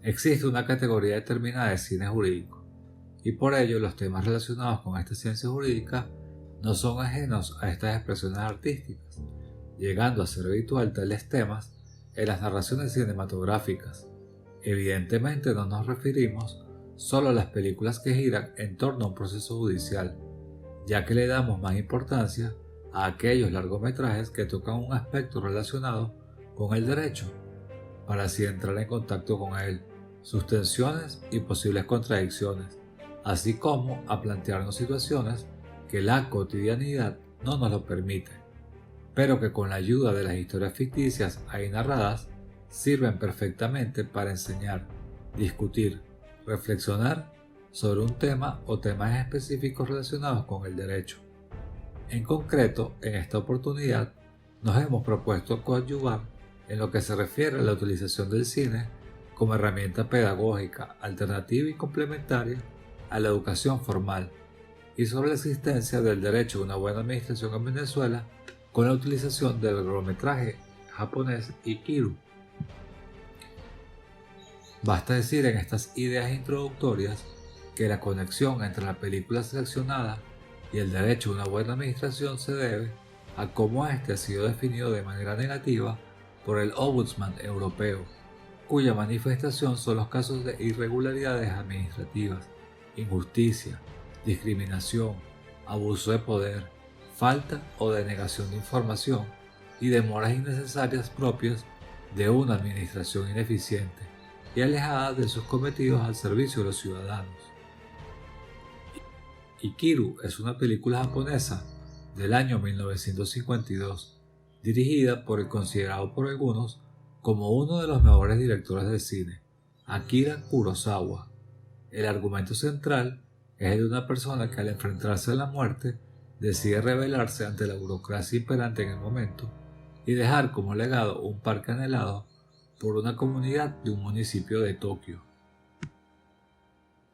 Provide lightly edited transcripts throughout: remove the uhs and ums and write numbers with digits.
Existe una categoría determinada de cine jurídico, y por ello los temas relacionados con esta ciencia jurídica no son ajenos a estas expresiones artísticas, llegando a ser habitual tales temas en las narraciones cinematográficas. Evidentemente no nos referimos solo a las películas que giran en torno a un proceso judicial, ya que le damos más importancia a aquellos largometrajes que tocan un aspecto relacionado con el derecho, para así entrar en contacto con él, sus tensiones y posibles contradicciones, así como a plantearnos situaciones que la cotidianidad no nos lo permite, pero que con la ayuda de las historias ficticias ahí narradas sirven perfectamente para enseñar, discutir, reflexionar sobre un tema o temas específicos relacionados con el derecho. En concreto, en esta oportunidad, nos hemos propuesto coadyuvar en lo que se refiere a la utilización del cine como herramienta pedagógica, alternativa y complementaria a la educación formal, y sobre la existencia del derecho a una buena administración en Venezuela con la utilización del largometraje japonés Ikiru. Basta decir en estas ideas introductorias que la conexión entre la película seleccionada y el derecho a una buena administración se debe a cómo este ha sido definido de manera negativa por el Ombudsman Europeo, cuya manifestación son los casos de irregularidades administrativas, injusticia, discriminación, abuso de poder, falta o denegación de información y demoras innecesarias propias de una administración ineficiente y alejada de sus cometidos al servicio de los ciudadanos. Ikiru es una película japonesa del año 1952, dirigida por el considerado por algunos como uno de los mejores directores de cine, Akira Kurosawa. El argumento central es el de una persona que al enfrentarse a la muerte decide rebelarse ante la burocracia imperante en el momento y dejar como legado un parque anhelado por una comunidad de un municipio de Tokio.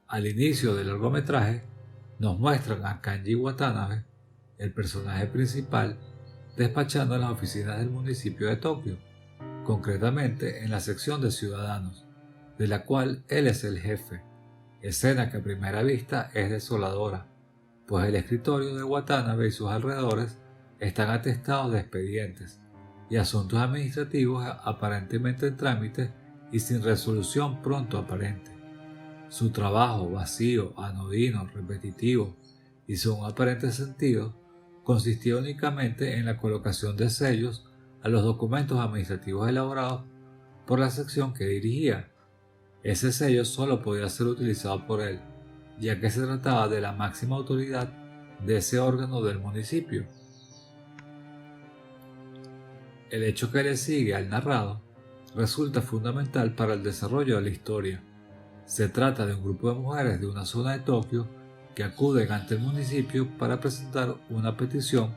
Al inicio del largometraje nos muestran a Kanji Watanabe, el personaje principal, despachando en las oficinas del municipio de Tokio, concretamente en la sección de ciudadanos, de la cual él es el jefe, escena que a primera vista es desoladora, pues el escritorio de Watanabe y sus alrededores están atestados de expedientes y asuntos administrativos aparentemente en trámite y sin resolución pronto aparente. Su trabajo vacío, anodino, repetitivo y sin un aparente sentido consistía únicamente en la colocación de sellos a los documentos administrativos elaborados por la sección que dirigía. Ese sello solo podía ser utilizado por él, ya que se trataba de la máxima autoridad de ese órgano del municipio. El hecho que le sigue al narrado resulta fundamental para el desarrollo de la historia. Se trata de un grupo de mujeres de una zona de Tokio que acuden ante el municipio para presentar una petición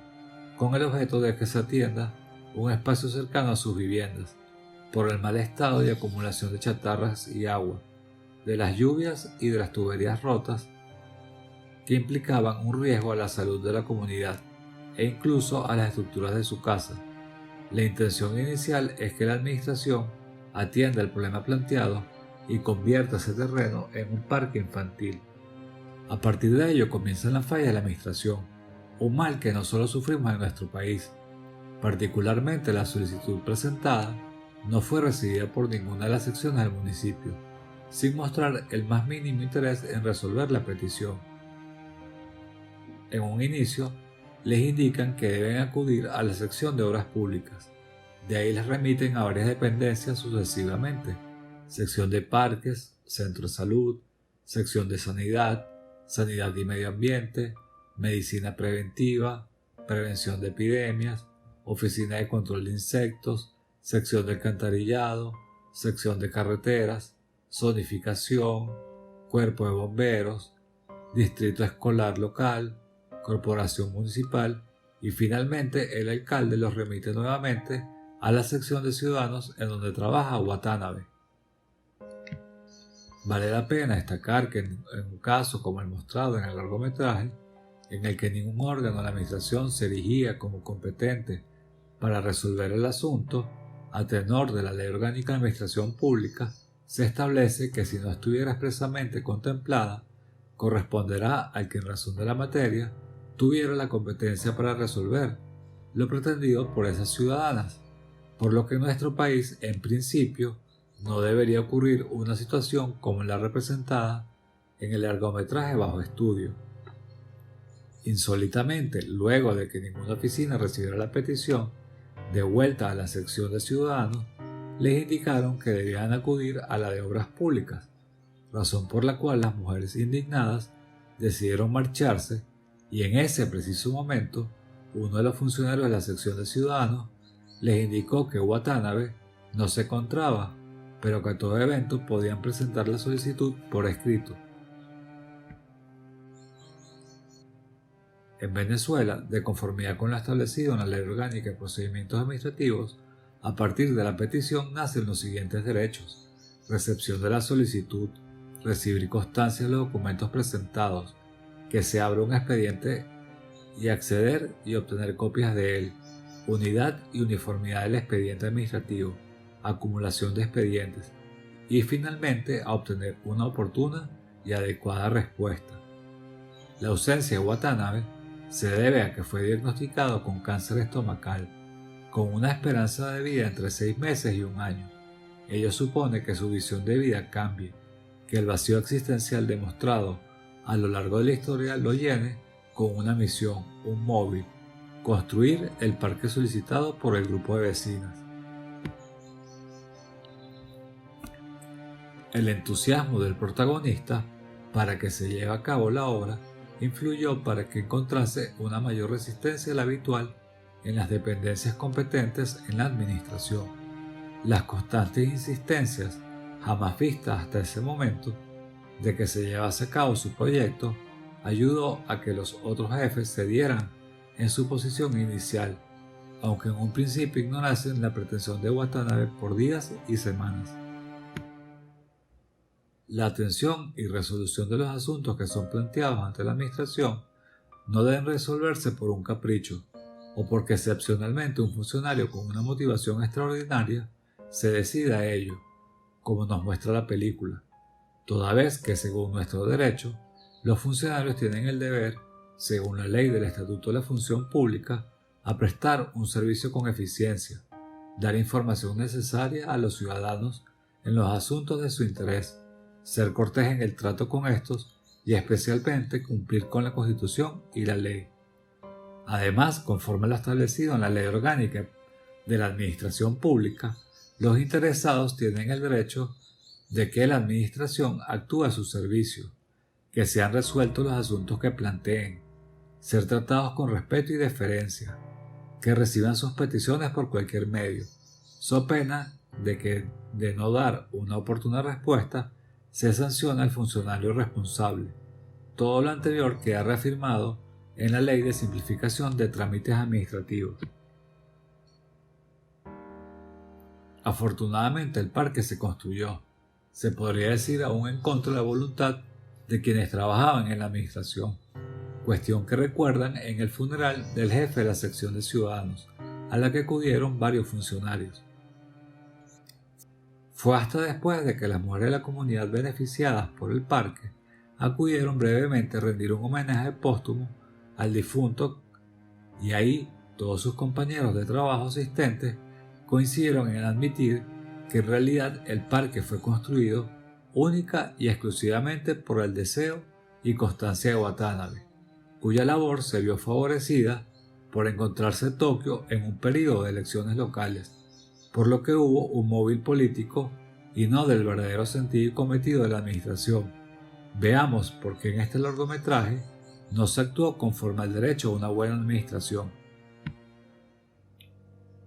con el objeto de que se atienda un espacio cercano a sus viviendas, por el mal estado y acumulación de chatarras y agua, de las lluvias y de las tuberías rotas que implicaban un riesgo a la salud de la comunidad e incluso a las estructuras de su casa. La intención inicial es que la administración atienda el problema planteado y convierta ese terreno en un parque infantil. A partir de ello comienzan las fallas de la administración, un mal que no solo sufrimos en nuestro país. Particularmente la solicitud presentada no fue recibida por ninguna de las secciones del municipio, sin mostrar el más mínimo interés en resolver la petición. En un inicio, les indican que deben acudir a la sección de obras públicas, de ahí les remiten a varias dependencias sucesivamente: sección de parques, centro de salud, sección de sanidad, sanidad y medio ambiente, medicina preventiva, prevención de epidemias, oficina de control de insectos, sección de alcantarillado, sección de carreteras, zonificación, cuerpo de bomberos, distrito escolar local, corporación municipal y finalmente el alcalde los remite nuevamente a la sección de ciudadanos en donde trabaja Watanabe. Vale la pena destacar que en un caso como el mostrado en el largometraje, en el que ningún órgano de la administración se erigía como competente para resolver el asunto, a tenor de la Ley Orgánica de Administración Pública, se establece que si no estuviera expresamente contemplada, corresponderá al que en razón de la materia tuviera la competencia para resolver lo pretendido por esas ciudadanas, por lo que en nuestro país, en principio, no debería ocurrir una situación como la representada en el largometraje bajo estudio. Insólitamente, luego de que ninguna oficina recibiera la petición, de vuelta a la sección de ciudadanos, les indicaron que debían acudir a la de obras públicas, razón por la cual las mujeres indignadas decidieron marcharse y en ese preciso momento uno de los funcionarios de la sección de ciudadanos les indicó que Watanabe no se encontraba, pero que a todo evento podían presentar la solicitud por escrito. En Venezuela, de conformidad con lo establecido en la Ley Orgánica de Procedimientos Administrativos, a partir de la petición nacen los siguientes derechos: recepción de la solicitud, recibir constancia de los documentos presentados, que se abra un expediente y acceder y obtener copias de él, unidad y uniformidad del expediente administrativo, acumulación de expedientes y finalmente a obtener una oportuna y adecuada respuesta. La ausencia de Watanabe se debe a que fue diagnosticado con cáncer estomacal, con una esperanza de vida entre 6 meses y 1 año. Ello supone que su visión de vida cambie, que el vacío existencial demostrado a lo largo de la historia lo llene con una misión, un móvil: construir el parque solicitado por el grupo de vecinas. El entusiasmo del protagonista para que se lleve a cabo la obra influyó para que encontrase una mayor resistencia a la habitual en las dependencias competentes en la administración. Las constantes insistencias, jamás vistas hasta ese momento, de que se llevase a cabo su proyecto, ayudó a que los otros jefes cedieran en su posición inicial, aunque en un principio ignorasen la pretensión de Watanabe por días y semanas. La atención y resolución de los asuntos que son planteados ante la administración no deben resolverse por un capricho o porque excepcionalmente un funcionario con una motivación extraordinaria se decida a ello, como nos muestra la película, toda vez que, según nuestro derecho, los funcionarios tienen el deber, según la ley del Estatuto de la Función Pública, a prestar un servicio con eficiencia, dar información necesaria a los ciudadanos en los asuntos de su interés, ser cortés en el trato con estos y especialmente cumplir con la Constitución y la ley. Además, conforme a lo establecido en la Ley Orgánica de la Administración Pública, los interesados tienen el derecho de que la Administración actúe a su servicio, que sean resueltos los asuntos que planteen, ser tratados con respeto y deferencia, que reciban sus peticiones por cualquier medio, so pena de que, de no dar una oportuna respuesta, se sanciona al funcionario responsable. Todo lo anterior queda reafirmado en la Ley de Simplificación de Trámites Administrativos. Afortunadamente el parque se construyó, se podría decir aún en contra de la voluntad de quienes trabajaban en la administración, cuestión que recuerdan en el funeral del jefe de la sección de ciudadanos, a la que acudieron varios funcionarios. Fue hasta después de que las mujeres de la comunidad beneficiadas por el parque acudieron brevemente a rendir un homenaje póstumo al difunto, y ahí todos sus compañeros de trabajo asistentes coincidieron en admitir que en realidad el parque fue construido única y exclusivamente por el deseo y constancia de Watanabe, cuya labor se vio favorecida por encontrarse Tokio en un periodo de elecciones locales, por lo que hubo un móvil político y no del verdadero sentido y cometido de la administración. Veamos por qué en este largometraje no se actuó conforme al derecho a una buena administración.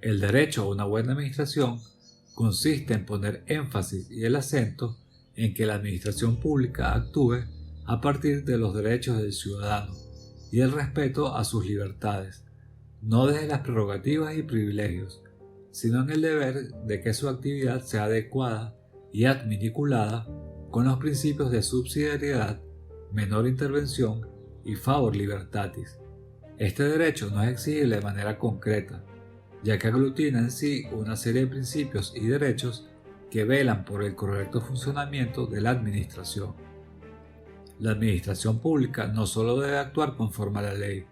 El derecho a una buena administración consiste en poner énfasis y el acento en que la administración pública actúe a partir de los derechos del ciudadano y el respeto a sus libertades, no desde las prerrogativas y privilegios, sino en el deber de que su actividad sea adecuada y adminiculada con los principios de subsidiariedad, menor intervención y favor libertatis. Este derecho no es exigible de manera concreta, ya que aglutina en sí una serie de principios y derechos que velan por el correcto funcionamiento de la administración. La administración pública no solo debe actuar conforme a la ley,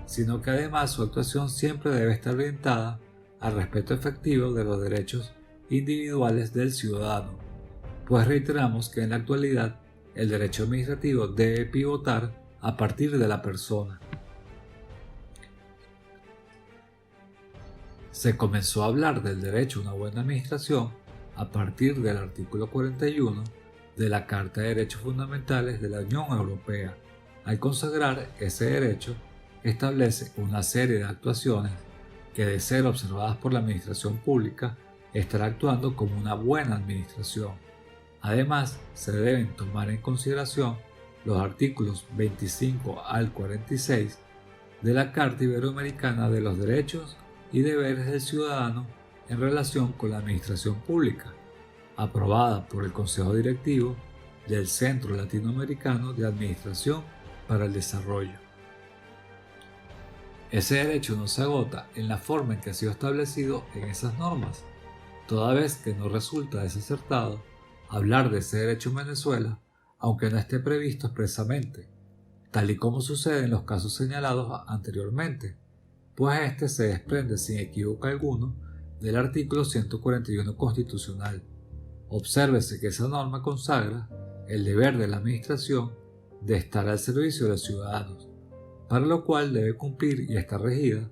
sino que además su actuación siempre debe estar orientada al respeto efectivo de los derechos individuales del ciudadano, pues reiteramos que en la actualidad el derecho administrativo debe pivotar a partir de la persona. Se comenzó a hablar del derecho a una buena administración a partir del artículo 41 de la Carta de Derechos Fundamentales de la Unión Europea. Al consagrar ese derecho, establece una serie de actuaciones que, de ser observadas por la administración pública, estará actuando como una buena administración. Además, se deben tomar en consideración los artículos 25 al 46 de la Carta Iberoamericana de los Derechos y Deberes del Ciudadano en relación con la administración pública, aprobada por el Consejo Directivo del Centro Latinoamericano de Administración para el Desarrollo. Ese derecho no se agota en la forma en que ha sido establecido en esas normas, toda vez que no resulta desacertado hablar de ese derecho en Venezuela, aunque no esté previsto expresamente, tal y como sucede en los casos señalados anteriormente, pues este se desprende sin equívoco alguno del artículo 141 constitucional. Obsérvese que esa norma consagra el deber de la administración de estar al servicio de los ciudadanos, para lo cual debe cumplir y estar regida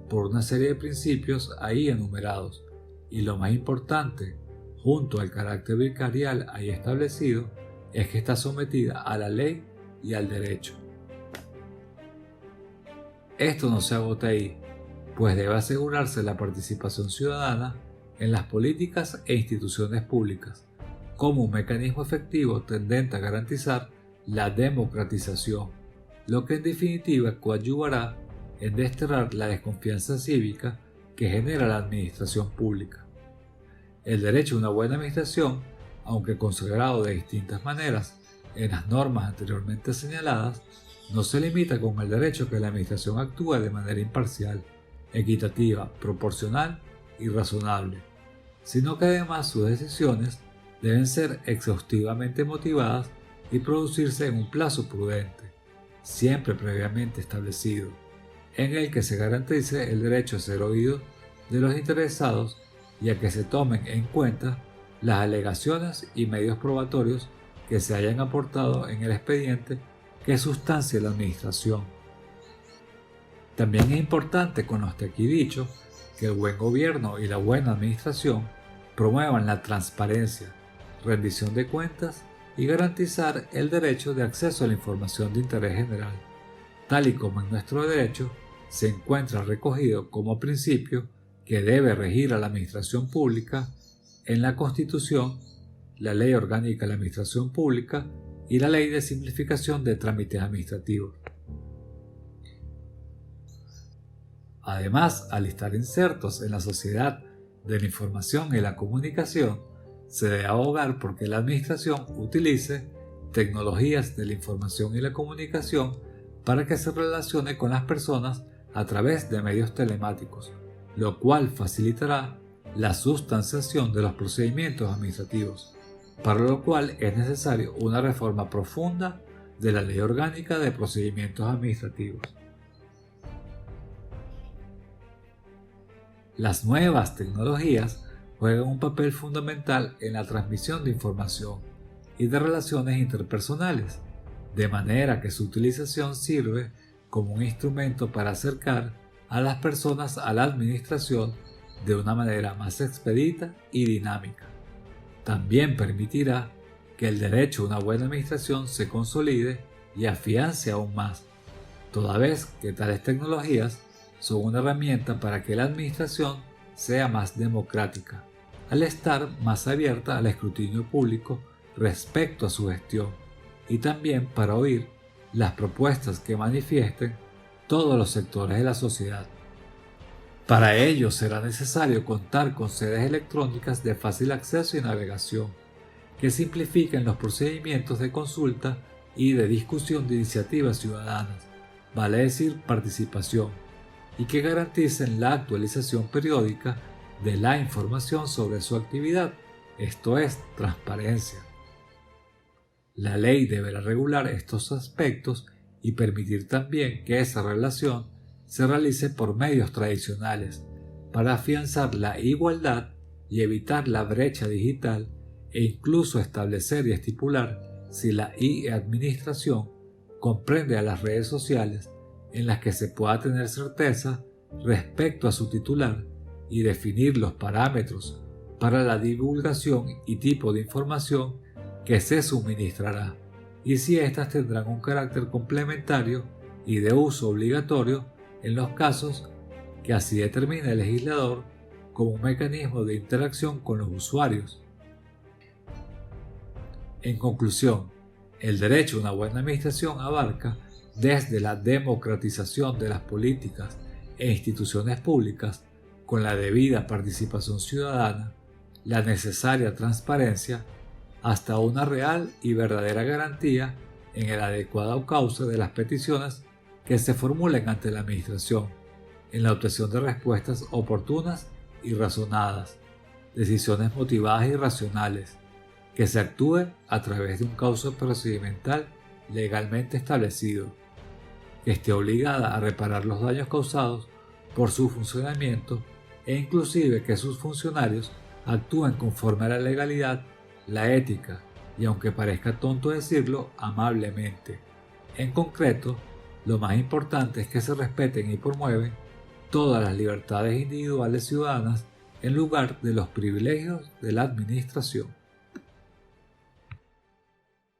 por una serie de principios ahí enumerados, y lo más importante, junto al carácter vicarial ahí establecido, es que está sometida a la ley y al derecho. Esto no se agota ahí, pues debe asegurarse la participación ciudadana en las políticas e instituciones públicas, como un mecanismo efectivo tendente a garantizar la democratización, lo que en definitiva coadyuvará en desterrar la desconfianza cívica que genera la administración pública. El derecho a una buena administración, aunque consagrado de distintas maneras en las normas anteriormente señaladas, no se limita con el derecho a que la administración actúe de manera imparcial, equitativa, proporcional y razonable, sino que además sus decisiones deben ser exhaustivamente motivadas y producirse en un plazo prudente, siempre previamente establecido, en el que se garantice el derecho a ser oído de los interesados y a que se tomen en cuenta las alegaciones y medios probatorios que se hayan aportado en el expediente que sustancie la administración. También es importante, con lo hasta aquí dicho, que el buen gobierno y la buena administración promuevan la transparencia, rendición de cuentas y garantizar el derecho de acceso a la información de interés general, tal y como en nuestro derecho se encuentra recogido como principio que debe regir a la administración pública en la Constitución, la Ley Orgánica de la Administración Pública y la Ley de Simplificación de Trámites Administrativos. Además, al estar insertos en la sociedad de la información y la comunicación, se debe abogar porque la administración utilice tecnologías de la información y la comunicación para que se relacione con las personas a través de medios telemáticos, lo cual facilitará la sustanciación de los procedimientos administrativos, para lo cual es necesario una reforma profunda de la Ley Orgánica de Procedimientos Administrativos. Las nuevas tecnologías juegan un papel fundamental en la transmisión de información y de relaciones interpersonales, de manera que su utilización sirve como un instrumento para acercar a las personas a la administración de una manera más expedita y dinámica. También permitirá que el derecho a una buena administración se consolide y afiance aún más, toda vez que tales tecnologías son una herramienta para que la administración sea más democrática, al estar más abierta al escrutinio público respecto a su gestión, y también para oír las propuestas que manifiesten todos los sectores de la sociedad. Para ello será necesario contar con sedes electrónicas de fácil acceso y navegación, que simplifiquen los procedimientos de consulta y de discusión de iniciativas ciudadanas, vale decir participación, y que garanticen la actualización periódica de la información sobre su actividad esto es, transparencia. La ley deberá regular estos aspectos y permitir también que esa relación se realice por medios tradicionales para afianzar la igualdad y evitar la brecha digital e incluso establecer y estipular si la e-administración comprende a las redes sociales en las que se pueda tener certeza respecto a su titular y definir los parámetros para la divulgación y tipo de información que se suministrará, y si éstas tendrán un carácter complementario y de uso obligatorio en los casos que así determine el legislador como un mecanismo de interacción con los usuarios. En conclusión, el derecho a una buena administración abarca desde la democratización de las políticas e instituciones públicas con la debida participación ciudadana, la necesaria transparencia, hasta una real y verdadera garantía en el adecuado cauce de las peticiones que se formulen ante la Administración, en la obtención de respuestas oportunas y razonadas, decisiones motivadas y racionales, que se actúe a través de un cauce procedimental legalmente establecido, que esté obligada a reparar los daños causados por su funcionamiento e inclusive que sus funcionarios actúen conforme a la legalidad, la ética y, aunque parezca tonto decirlo, amablemente. En concreto, lo más importante es que se respeten y promueven todas las libertades individuales ciudadanas en lugar de los privilegios de la administración.